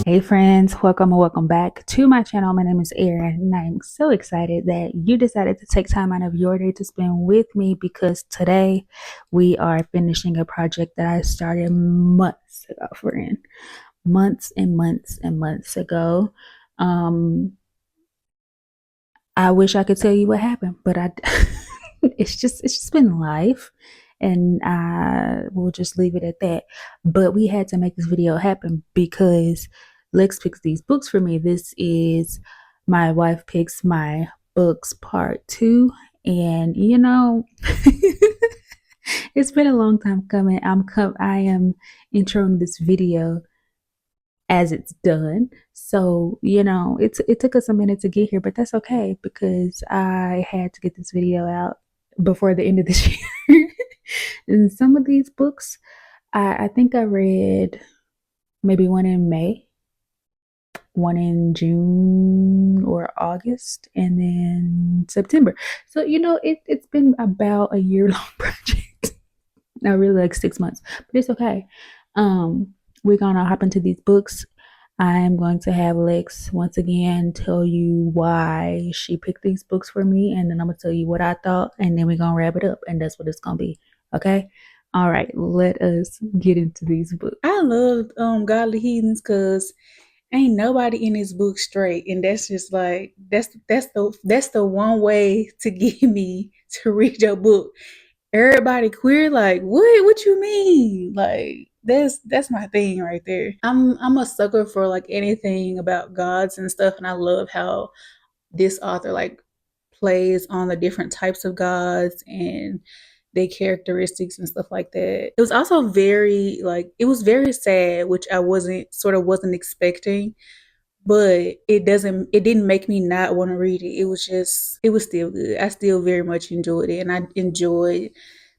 Hey friends, welcome and welcome back to my channel. My name is Erin and I'm so excited that you decided to take time out of your day to spend with me because today we are finishing a project that I started months ago, friend. Months and months and months ago. I wish I could tell you what happened, but I it's just been life and I will just leave it at that. But we had to make this video happen because Lex picks these books for me. This is my wife picks my books part 2, and it's been a long time coming. I am introing this video as it's done. So, it took us a minute to get here, but that's okay because I had to get this video out before the end of this year. And some of these books, I think I read maybe one in May, one in June or August, and then September. So, it's been about a year long project. Not really, like 6 months, but it's okay. We're gonna hop into these books. I'm going to have Lex once again tell you why she picked these books for me, and then I'm gonna tell you what I thought, and then we're gonna wrap it up, and that's what it's gonna be. Okay. All right, let us get into these books. I love Godly Heathens because ain't nobody in this book straight, and that's just like that's the one way to get me to read your book. Everybody queer, like what you mean? Like that's my thing right there. I'm a sucker for like anything about gods and stuff, and I love how this author like plays on the different types of gods and their characteristics and stuff like that. It was also very like it was very sad, which I wasn't expecting, but it didn't make me not want to read it. It was still good. I still very much enjoyed it, and I enjoyed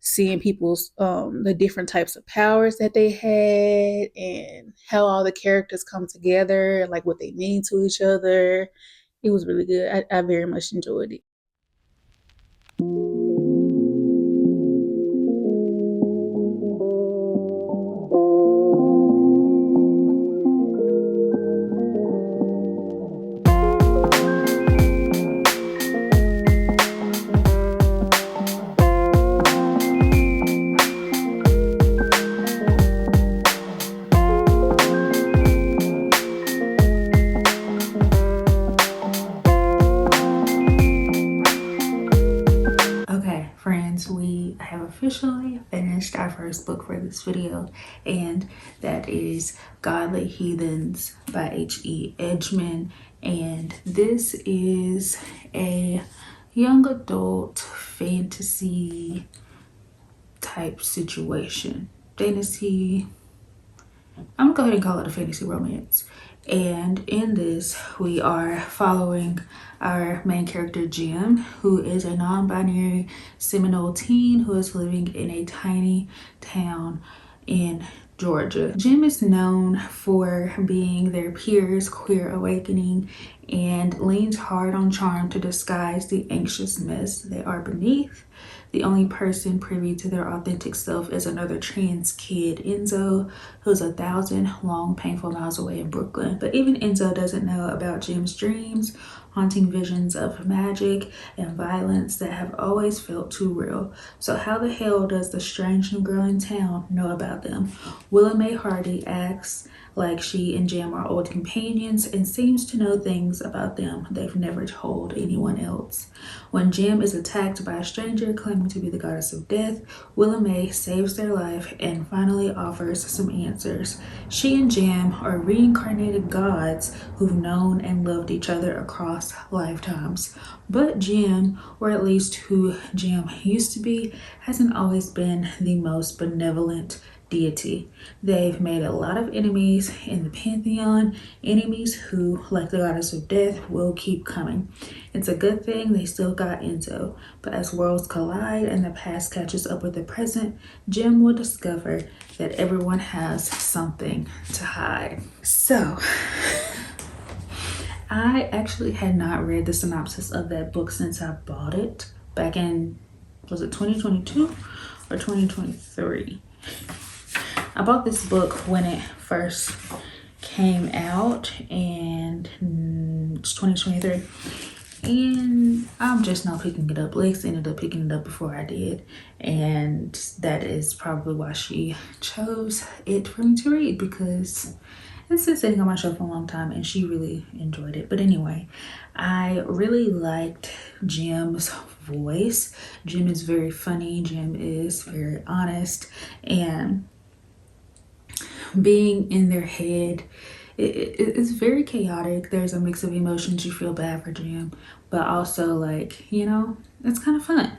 seeing people's the different types of powers that they had and how all the characters come together and like what they mean to each other. It was really good. I very much enjoyed it. Okay, friends, we have officially finished our first book for this video, and that is Godly Heathens by H.E. Edgmon. And this is a young adult fantasy type situation. Fantasy, I'm gonna go ahead and call it a fantasy romance. And in this, we are following our main character, Jim, who is a non binary Seminole teen who is living in a tiny town in Georgia. Jim is known for being their peers' queer awakening and leans hard on charm to disguise the anxious mess they are beneath. The only person privy to their authentic self is another trans kid, Enzo, who's 1,000 long, painful miles away in Brooklyn. But even Enzo doesn't know about Jim's dreams, haunting visions of magic and violence that have always felt too real. So how the hell does the strange new girl in town know about them? Willa Mae Hardy acts like she and Jim are old companions and seems to know things about them they've never told anyone else. When Jim is attacked by a stranger claiming to be the goddess of death, Willa Mae saves their life and finally offers some answers. She and Jim are reincarnated gods who've known and loved each other across lifetimes. But Jim, or at least who Jim used to be, hasn't always been the most benevolent deity. They've made a lot of enemies in the pantheon, enemies who, like the goddess of death, will keep coming. It's a good thing they still got Enzo, but as worlds collide and the past catches up with the present, Jim will discover that everyone has something to hide. So, I actually had not read the synopsis of that book since I bought it back in, was it 2022 or 2023? I bought this book when it first came out, and it's 2023. And I'm just now picking it up. Lex ended up picking it up before I did, and that is probably why she chose it for me to read, because it's been sitting on my shelf for a long time and she really enjoyed it. But anyway, I really liked Jim's voice. Jim is very funny. Jim is very honest, and being in their head, it's very chaotic. There's a mix of emotions. You feel bad for Jim, but also, like, it's kind of fun.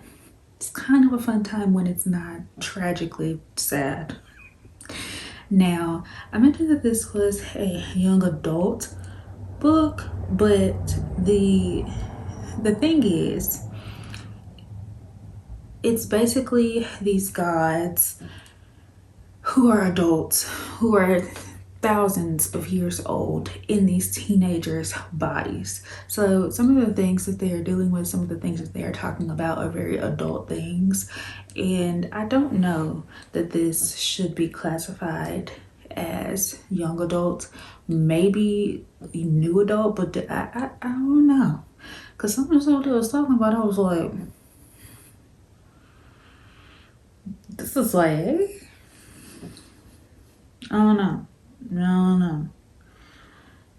It's kind of a fun time when it's not tragically sad. Now, I mentioned that this was a young adult book, but the thing is, it's basically these gods who are adults, who are thousands of years old, in these teenagers' bodies. So some of the things that they are dealing with, some of the things that they are talking about are very adult things. And I don't know that this should be classified as young adult, maybe new adult, but I don't know. Because some of the stuff they was talking about, I was like, this is like, I don't know. No. I don't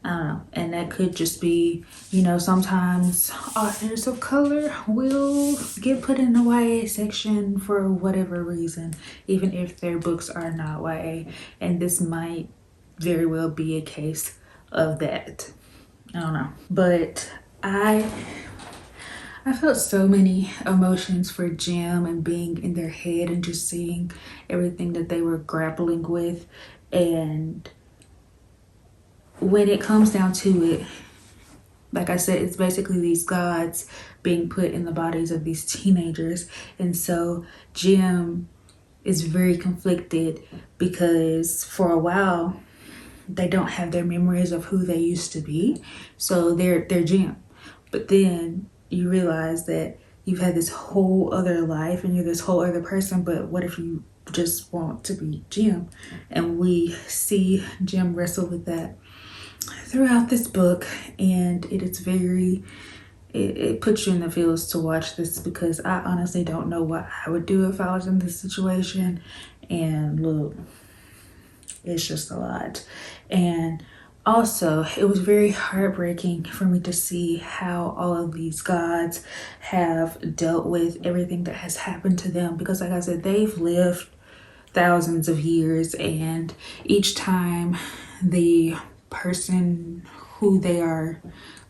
know. And that could just be, sometimes authors of color will get put in the YA section for whatever reason, even if their books are not YA. And this might very well be a case of that. I don't know. But I felt so many emotions for Jim and being in their head and just seeing everything that they were grappling with. And when it comes down to it, like I said, it's basically these gods being put in the bodies of these teenagers. And so Jim is very conflicted because for a while they don't have their memories of who they used to be. So they're Jim. But then you realize that you've had this whole other life and you're this whole other person, but what if you just want to be Jim? And we see Jim wrestle with that throughout this book, and it puts you in the feels to watch this, because I honestly don't know what I would do if I was in this situation. And look, it's just a lot. And also, it was very heartbreaking for me to see how all of these gods have dealt with everything that has happened to them, because like I said, they've lived thousands of years, and each time the person who they are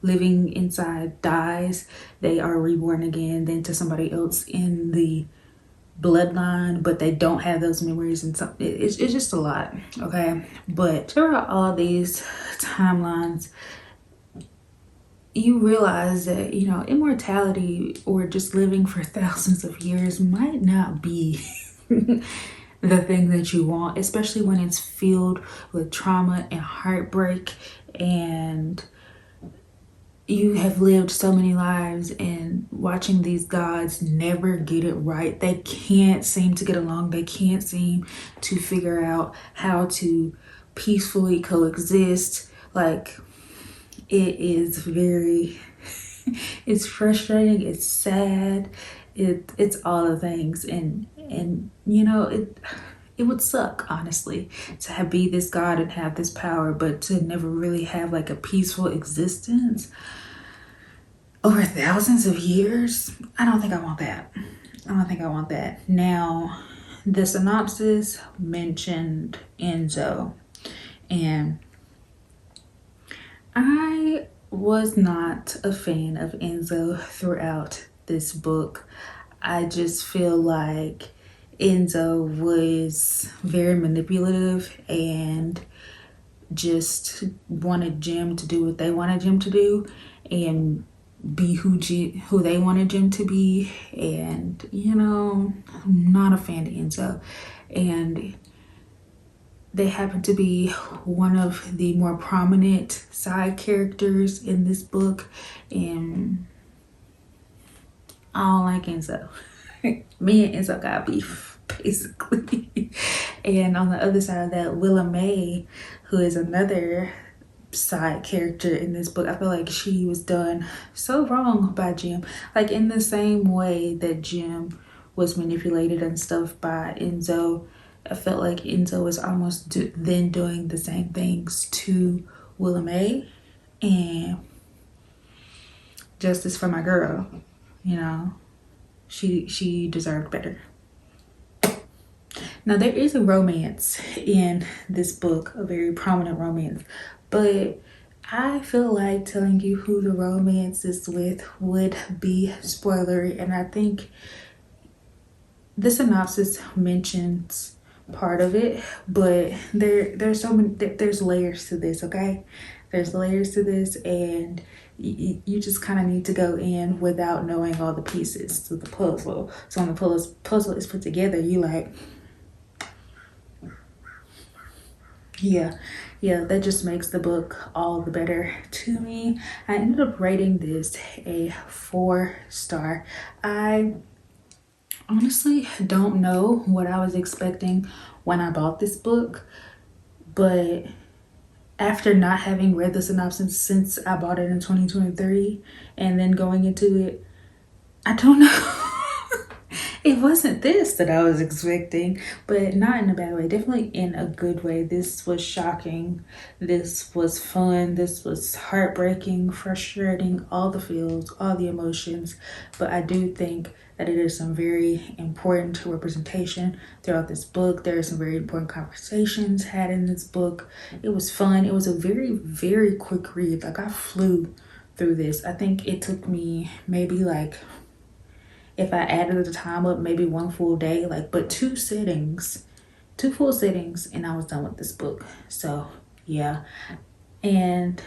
living inside dies, they are reborn again, then to somebody else in the bloodline, but they don't have those memories, and it's just a lot. Okay, but throughout all these timelines, you realize that immortality, or just living for thousands of years, might not be the thing that you want, especially when it's filled with trauma and heartbreak, and you have lived so many lives, and watching these gods never get it right. They can't seem to get along. They can't seem to figure out how to peacefully coexist. Like, it is very, it's frustrating, it's sad, it's all the things, and it would suck, honestly, to be this god and have this power, but to never really have like a peaceful existence over thousands of years. I don't think I want that. Now, the synopsis mentioned Enzo, and I was not a fan of Enzo throughout this book. I just feel like Enzo was very manipulative and just wanted Jim to do what they wanted Jim to do, and be who they wanted Jim to be. And I'm not a fan of Enzo, and they happen to be one of the more prominent side characters in this book, and I don't like Enzo. Me and Enzo got beef, basically. And on the other side of that, Willa May, who is another side character in this book, I feel like she was done so wrong by Jim. Like in the same way that Jim was manipulated and stuff by Enzo, I felt like Enzo was almost then doing the same things to Willa May. And justice for my girl, you know, she deserved better. Now there is a romance in this book, a very prominent romance, but I feel like telling you who the romance is with would be spoilery, and I think the synopsis mentions part of it, but there's so many, there's layers to this, okay? There's layers to this, and you just kind of need to go in without knowing all the pieces to the puzzle. So when the puzzle is put together, you like, yeah, that just makes the book all the better to me. I ended up rating this a 4-star. I honestly don't know what I was expecting when I bought this book, but after not having read the synopsis since I bought it in 2023 and then going into it, I don't know. It wasn't this that I was expecting, but not in a bad way, definitely in a good way. This was shocking. This was fun. This was heartbreaking, frustrating, all the feels, all the emotions. But I do think that it is some very important representation throughout this book. There are some very important conversations had in this book. It was fun. It was a very, very quick read. Like I flew through this. I think it took me maybe like, if I added the time up, maybe one full day, like, but 2 full sittings, and I was done with this book. So yeah. And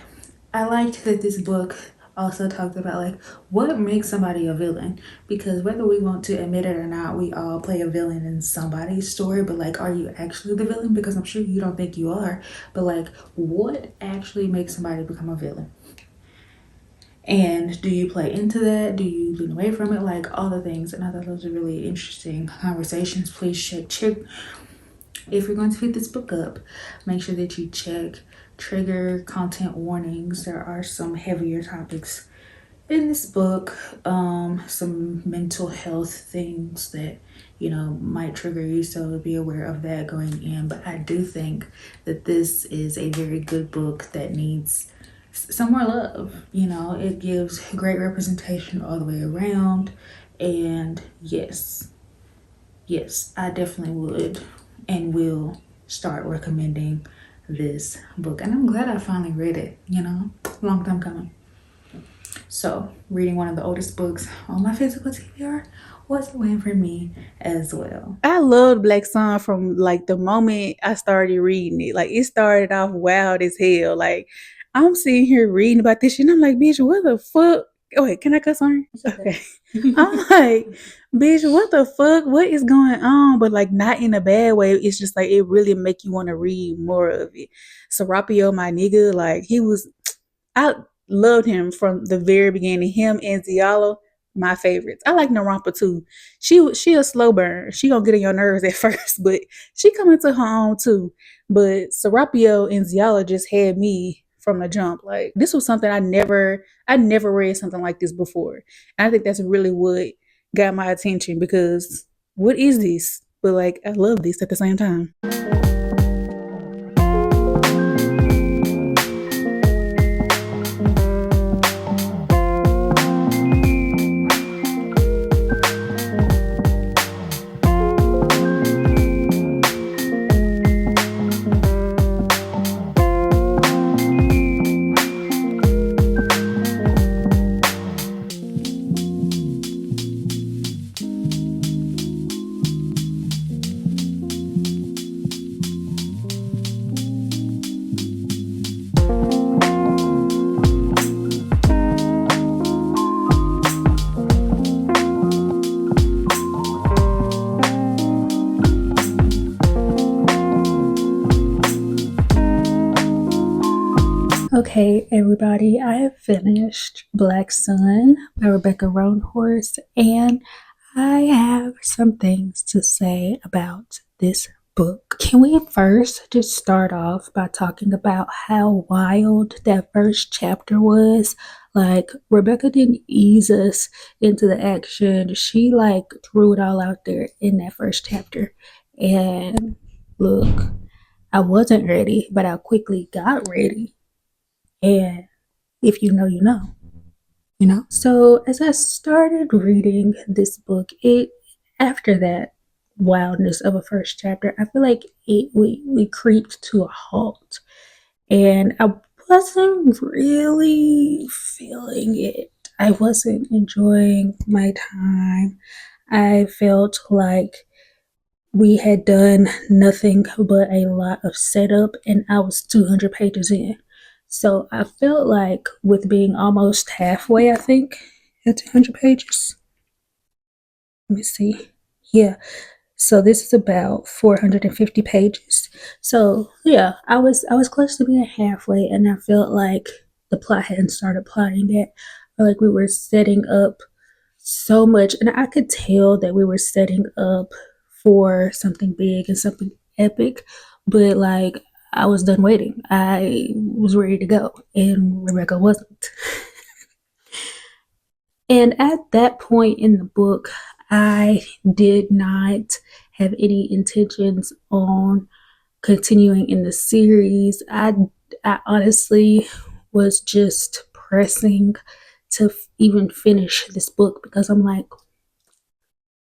I liked that this book also talked about like what makes somebody a villain, because whether we want to admit it or not, we all play a villain in somebody's story. But like, are you actually the villain? Because I'm sure you don't think you are, but like, what actually makes somebody become a villain? And do you play into that? Do you lean away from it? Like all the things. And I thought those are really interesting conversations. Please check. If you're going to pick this book up, make sure that you check trigger content warnings. There are some heavier topics in this book, some mental health things that, you know, might trigger you, so be aware of that going in. But I do think that this is a very good book that needs some more love. You know, it gives great representation all the way around. And yes, I definitely would and will start recommending this book. And I'm glad I finally read it, you know, long time coming. So reading one of the oldest books on my physical TBR was a win for me as well. I loved Black Sun from like the moment I started reading it. Like it started off wild as hell. Like I'm sitting here reading about this shit and I'm like, bitch, what the fuck? Oh wait, can I cuss on her? Okay. I'm like, bitch, what the fuck? What is going on? But like not in a bad way. It's just like it really make you want to read more of it. Serapio, my nigga, like I loved him from the very beginning. Him and Ziala, my favorites. I like Narampa too. She a slow burn. She gonna get on your nerves at first, but she coming to her own too. But Serapio and Ziala just had me from the jump. Like this was something I never read something like this before. And I think that's really what got my attention, because what is this? But like I love this at the same time. Okay, everybody, I have finished Black Sun by Rebecca Roanhorse, and I have some things to say about this book. Can we first just start off by talking about how wild that first chapter was? Like, Rebecca didn't ease us into the action. She like threw it all out there in that first chapter. And look, I wasn't ready, but I quickly got ready. And if you know, you know. So as I started reading this book, it after that wildness of a first chapter, I feel like we creeped to a halt, and I wasn't really feeling it. I wasn't enjoying my time. I felt like we had done nothing but a lot of setup, and I was 200 pages in. So I felt like with being almost halfway, I think, at 200 pages. Let me see. Yeah. So this is about 450 pages. So yeah, I was close to being halfway, and I felt like the plot hadn't started plotting yet. Like we were setting up so much, and I could tell that we were setting up for something big and something epic, but like I was done waiting. I was ready to go, and Rebecca wasn't. And at that point in the book, I did not have any intentions on continuing in the series. I honestly was just pressing to even finish this book because I'm like,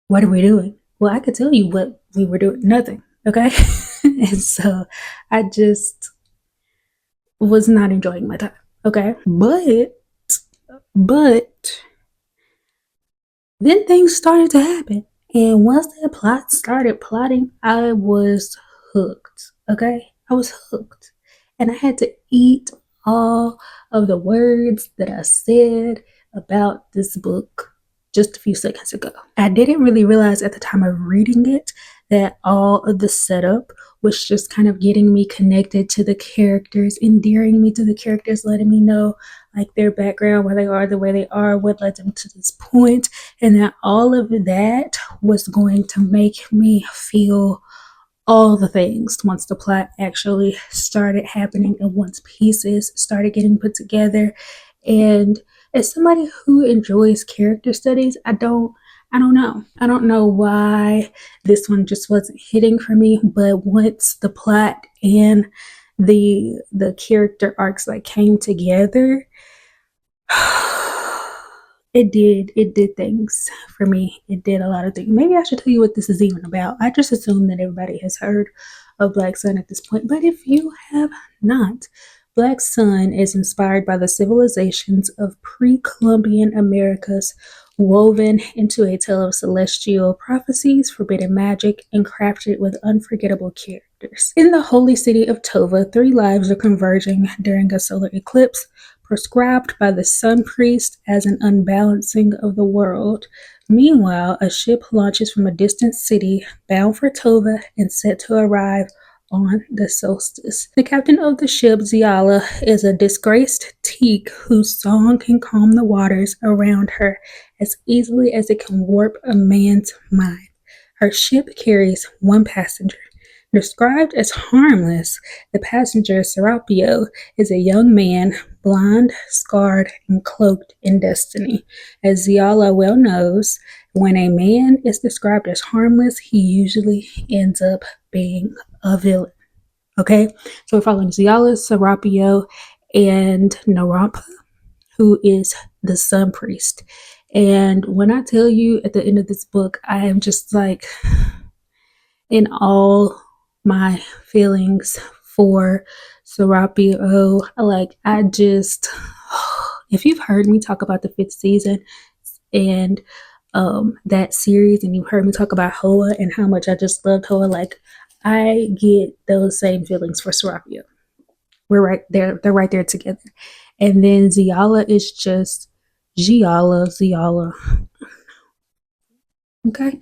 what are we doing? Well, I could tell you what we were doing. Nothing. Okay. And so I just was not enjoying my time. Okay. But then things started to happen. And once that plot started plotting, I was hooked. Okay. I was hooked. And I had to eat all of the words that I said about this book just a few seconds ago. I didn't really realize at the time of reading it that all of the setup was just kind of getting me connected to the characters, endearing me to the characters, letting me know like their background, why they are the way they are, what led them to this point, and that all of that was going to make me feel all the things once the plot actually started happening and once pieces started getting put together. And as somebody who enjoys character studies, I don't know. I don't know why this one just wasn't hitting for me, but once the plot and the character arcs like came together, it did things for me. It did a lot of things. Maybe I should tell you what this is even about. I just assume that everybody has heard of Black Sun at this point, but if you have not, Black Sun is inspired by the civilizations of pre-Columbian Americas, woven into a tale of celestial prophecies, forbidden magic, and crafted with unforgettable characters. In the holy city of Tova, three lives are converging during a solar eclipse, prescribed by the sun priest as an unbalancing of the world. Meanwhile, a ship launches from a distant city bound for Tova and set to arrive on the solstice. The captain of the ship, Ziala, is a disgraced teak whose song can calm the waters around her as easily as it can warp a man's mind. Her ship carries one passenger. Described as harmless, the passenger, Serapio, is a young man, blonde, scarred, and cloaked in destiny. As Ziala well knows, when a man is described as harmless, he usually ends up being a villain. Okay, so we're following Ziala, Serapio, and Narampa, who is the sun priest. And when I tell you at the end of this book, I am just like in all my feelings for Serapio. Like, I just, if you've heard me talk about the fifth season and that series, and you've heard me talk about Hoa and how much I just loved Hoa, like, I get those same feelings for Serapio. We're right there, they're right there together. And then Ziala is just Ziala. Okay.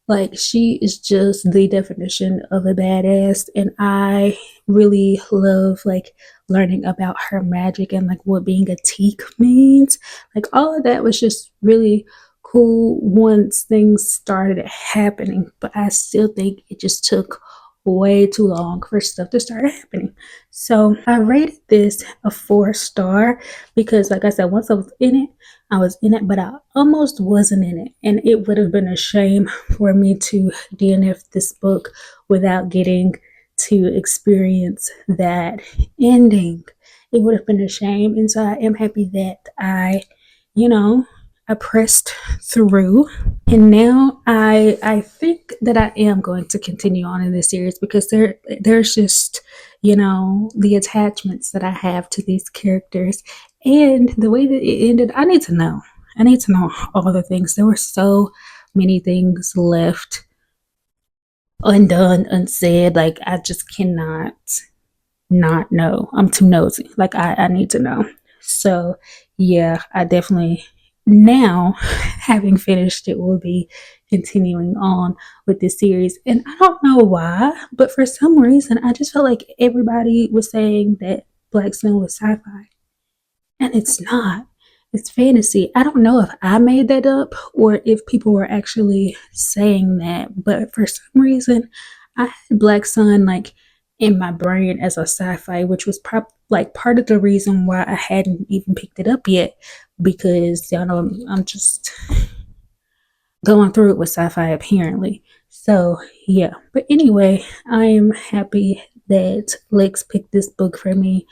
Like, she is just the definition of a badass, and I really love like learning about her magic and like what being a teak means. Like, all of that was just really cool once things started happening, but I still think it just took way too long for stuff to start happening. So I rated this a 4 star because, like I said, once I was in it, I was in it, but I almost wasn't in it. And it would have been a shame for me to DNF this book without getting to experience that ending. It would have been a shame. And so I am happy that you know, I pressed through, and now I think that I am going to continue on in this series because there's just the attachments that I have to these characters and the way that it ended. I need to know. I need to know all the things. There were so many things left undone, unsaid. Like I just cannot not know. I'm too nosy. Like I need to know. So yeah, I definitely now having finished it will be continuing on with this series. And I don't know why, but for some reason I just felt like everybody was saying that Black Sun was sci-fi. And it's not. It's fantasy. I don't know if I made that up or if people were actually saying that, but for some reason, I had Black Sun like in my brain as a sci-fi, which was like part of the reason why I hadn't even picked it up yet, because y'all know I'm just going through it with sci-fi apparently. So yeah, but anyway, I am happy that Lex picked this book for me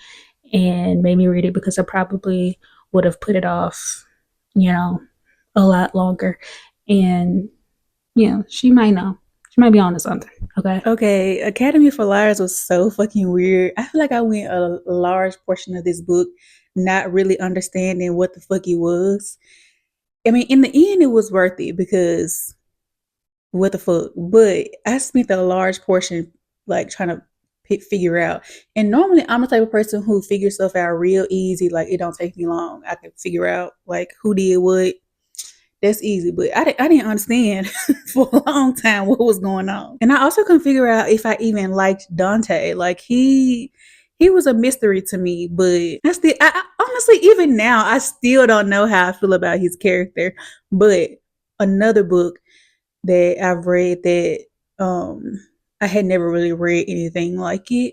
and made me read it because I probably would have put it off, you know, a lot longer. And, she might know. She might be on to something. Okay. Okay. Academy for Liars was so fucking weird. I feel like I went a large portion of this book not really understanding what the fuck it was. I mean, in the end, it was worth it because what the fuck? But I spent a large portion like trying to figure out. And normally I'm the type of person who figures stuff out real easy. Like it don't take me long. I can figure out like who did what. That's easy. But I didn't understand for a long time what was going on. And I also couldn't figure out if I even liked Dante. Like he was a mystery to me, but I honestly, even now, I still don't know how I feel about his character. But another book that I've read that I had never really read anything like it.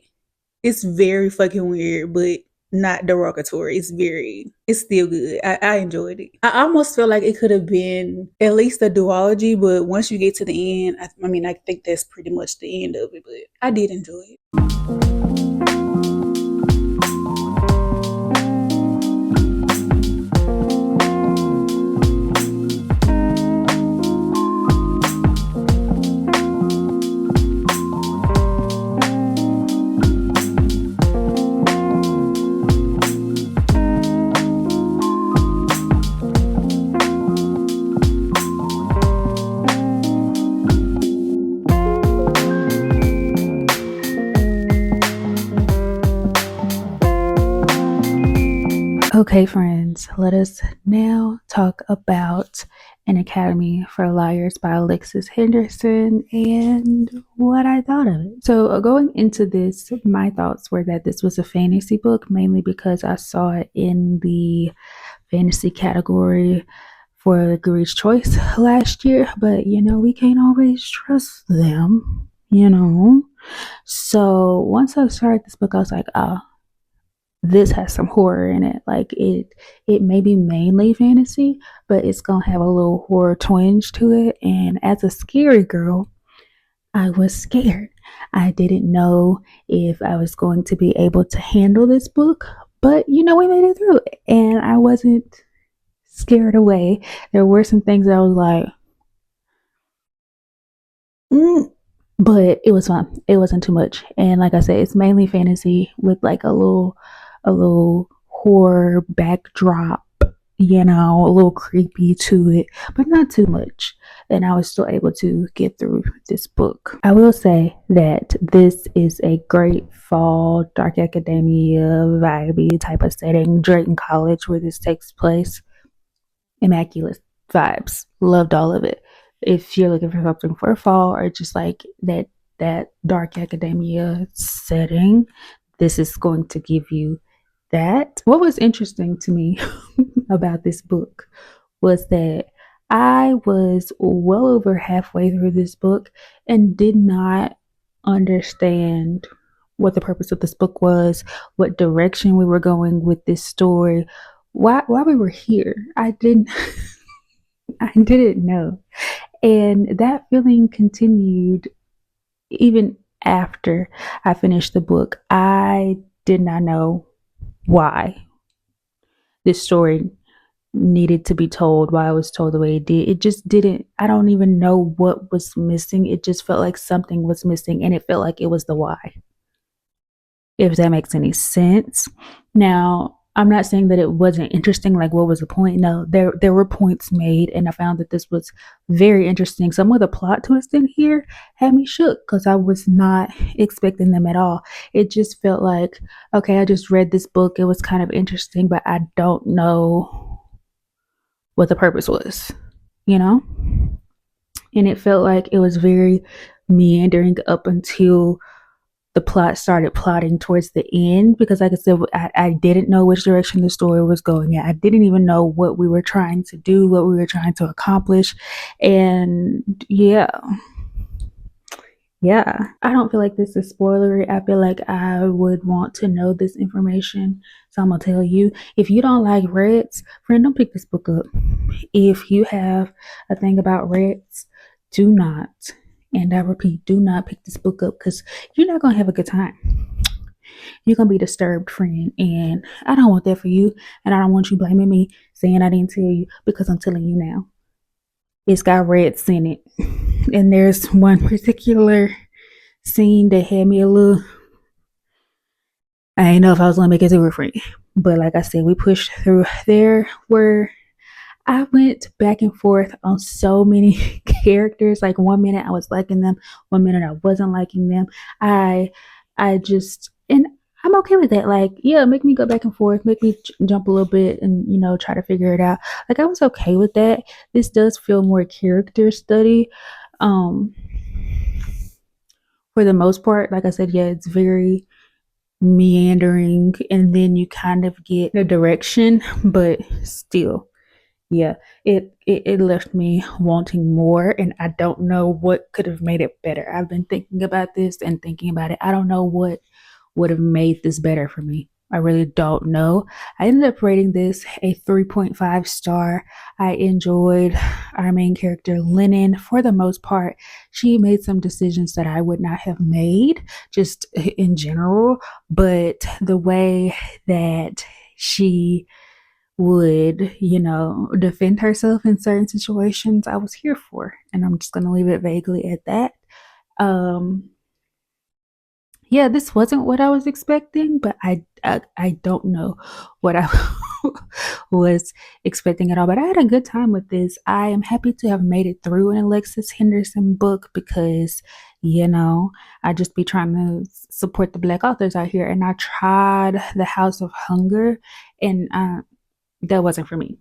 It's very fucking weird, but not derogatory. It's still good. I enjoyed it. I almost feel like it could have been at least a duology, but once you get to the end, I mean, I think that's pretty much the end of it, but I did enjoy it. Okay, friends, let us now talk about An Academy for Liars by Alexis Henderson and what I thought of it. So, going into this, my thoughts were that this was a fantasy book, mainly because I saw it in the fantasy category for Goodreads Choice last year, but we can't always trust them. So, once I started this book, I was like, oh, this has some horror in it. Like it may be mainly fantasy, but it's gonna have a little horror twinge to it. And as a scary girl, I was scared. I didn't know if I was going to be able to handle this book, but we made it through it, and I wasn't scared away. There were some things that I was like, but it was fun. It wasn't too much. And like I said, it's mainly fantasy with like a little horror backdrop, a little creepy to it, but not too much. And I was still able to get through this book. I will say that this is a great fall dark academia vibey type of setting. Drayton College, where this takes place, immaculate vibes. Loved all of it. If you're looking for something for fall or just like that dark academia setting, this is going to give you that. What was interesting to me about this book was that I was well over halfway through this book and did not understand what the purpose of this book was, what direction we were going with this story, why we were here. I didn't I didn't know. And that feeling continued even after I finished the book. I did not know why this story needed to be told, why I was told the way it did. It just didn't, I don't even know what was missing. It just felt like something was missing, and it felt like it was the why, if that makes any sense. Now, I'm not saying that it wasn't interesting, like what was the point? No, there were points made, and I found that this was very interesting. Some of the plot twists in here had me shook because I was not expecting them at all. It just felt like, okay, I just read this book. It was kind of interesting, but I don't know what the purpose was, you know? And it felt like it was very meandering up until the plot started plotting towards the end, because like I said, I didn't know which direction the story was going in. I didn't even know what we were trying to do, what we were trying to accomplish. And yeah, I don't feel like this is spoilery. I feel like I would want to know this information, so I'm gonna tell you. If you don't like reds, friend, don't pick this book up. If you have a thing about reds, do not, and I repeat, do not pick this book up, because you're not gonna have a good time. You're gonna be disturbed, friend, and I don't want that for you. And I don't want you blaming me, saying I didn't tell you, because I'm telling you now. It's got reds in it, and there's one particular scene that had me a little. I didn't know if I was gonna make it through a friend, but like I said, we pushed through. There were, I went back and forth on so many characters. Like one minute I was liking them, one minute I wasn't liking them. I I just, and I'm okay with that. Like, yeah, make me go back and forth, make me jump a little bit, and try to figure it out. Like, I was okay with that. This does feel more character study. Um for the most part, like I said, yeah, it's very meandering, and then you kind of get the direction, but still, yeah, it left me wanting more, and I don't know what could have made it better. I've been thinking about this and thinking about it. I don't know what would have made this better for me. I really don't know. I ended up rating this a 3.5 star. I enjoyed our main character, Lennon, for the most part. She made some decisions that I would not have made, just in general, but the way that she would, defend herself in certain situations, I was here for. And I'm just going to leave it vaguely at that. Um, yeah, this wasn't what I was expecting, but I don't know what I was expecting at all. But I had a good time with this. I am happy to have made it through an Alexis Henderson book, because I just be trying to support the Black authors out here, and I tried The House of Hunger, and that wasn't for me.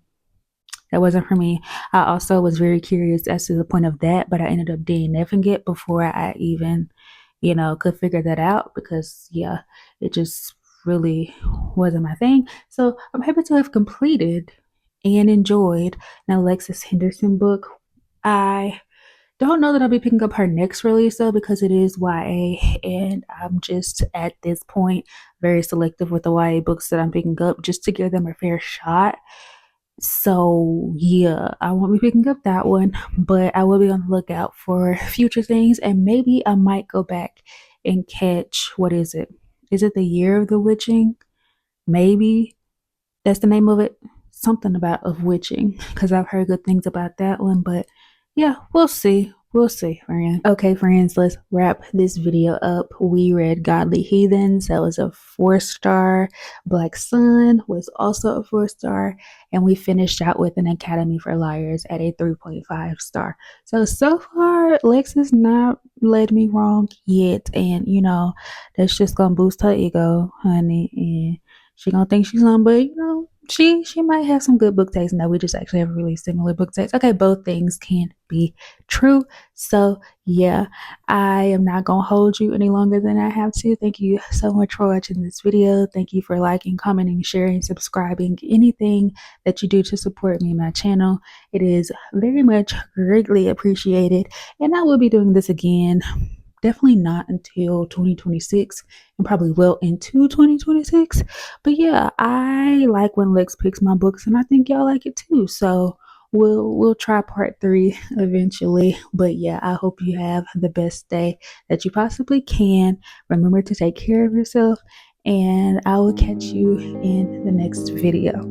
That wasn't for me. I also was very curious as to the point of that, but I ended up DNFing it before I even, could figure that out, because, yeah, it just really wasn't my thing. So I'm happy to have completed and enjoyed an Alexis Henderson book. I don't know that I'll be picking up her next release, though, because it is YA, and I'm just at this point very selective with the YA books that I'm picking up, just to give them a fair shot. So yeah, I won't be picking up that one, but I will be on the lookout for future things, and maybe I might go back and catch, what is it? Is it The Year of the Witching? Maybe that's the name of it. Something about of witching, because I've heard good things about that one. But yeah, we'll see. We'll see, friends. Okay, friends, let's wrap this video up. We read Godly Heathens. That was a 4-star. Black Sun was also a 4-star. And we finished out with An Academy for Liars at a 3.5 star. So far, Lex has not led me wrong yet. And, that's just going to boost her ego, honey. And she gonna think she's on, but she might have some good book taste. No, we just actually have a really similar book taste. Okay, both things can be true. So yeah, I am not gonna hold you any longer than I have to. Thank you so much for watching this video. Thank you for liking, commenting, sharing, subscribing, anything that you do to support me and my channel. It is very much greatly appreciated, and I will be doing this again definitely not until 2026 and probably well into 2026. But yeah, I like when Lex picks my books and I think y'all like it too. So we'll try part 3 eventually. But yeah, I hope you have the best day that you possibly can. Remember to take care of yourself, and I will catch you in the next video.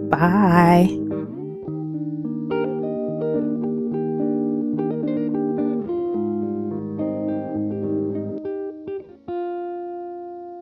Bye.